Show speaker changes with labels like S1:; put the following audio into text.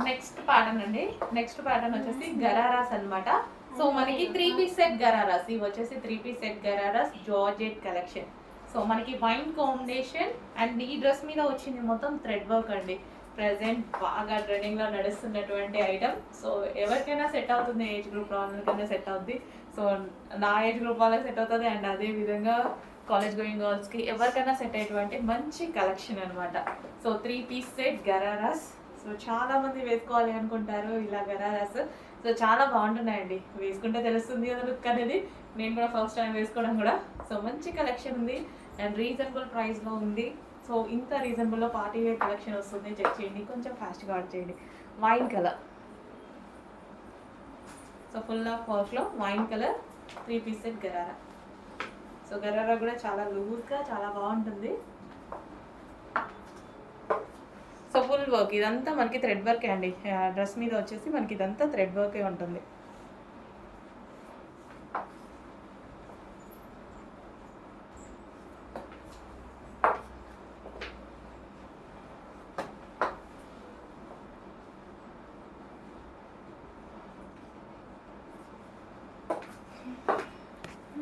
S1: Next pattern అండి. Next pattern వచ్చేసి గరారాస్ అన్నమాట. సో మనకి 3 పీస్ సెట్ గరారాస్. ఇవి వచ్చేసి 3 piece set ghararas georgette collection. So మనకి వైన్ కాంబినేషన్ అండ్ ఈ డ్రెస్ మీద వచ్చింది మొత్తం థ్రెడ్ వర్క్ అండి. ప్రెసెంట్ బాగా ట్రెండింగ్ లో నడుస్తున్నటువంటి ఐటమ్. సో ఎవరికైనా సెట్ అవుతుంది, ఏజ్ గ్రూప్ వాళ్ళకైనా సెట్ అవుతుంది. సో నా ఏజ్ గ్రూప్ వాళ్ళకి సెట్ అవుతుంది అండ్ అదే విధంగా కాలేజ్ గోయింగ్ గర్ల్స్కి ఎవరికైనా సెట్ అయ్యేటువంటి మంచి కలెక్షన్ అనమాట. So 3 piece set ghararas. So చాలా మంది వేసుకోవాలి అనుకుంటారు ఇలా గరారాస్. సో చాలా బాగుంటున్నాయండి, వేసుకుంటే తెలుస్తుంది కదా లుక్ అనేది. నేను కూడా ఫస్ట్ టైం వేసుకోవడం కూడా. సో మంచి కలెక్షన్ ఉంది అండ్ రీజనబుల్ ప్రైస్లో ఉంది. సో ఇంత రీజనబుల్లో పార్టీ వేర్ కలెక్షన్ వస్తుంది. చెక్ చేయండి, కొంచెం ఫాస్ట్గా ఆర్డర్ చేయండి. Wine colour, so full of వర్క్లో wine colour 3 piece set gharara. So gharara కూడా చాలా లూజ్గా చాలా బాగుంటుంది. సో ఫుల్ వర్క్ ఇదంతా మనకి థ్రెడ్ వర్కే అండి. డ్రెస్ మీద వచ్చేసి మనకి ఇదంతా థ్రెడ్ వర్కే ఉంటుంది.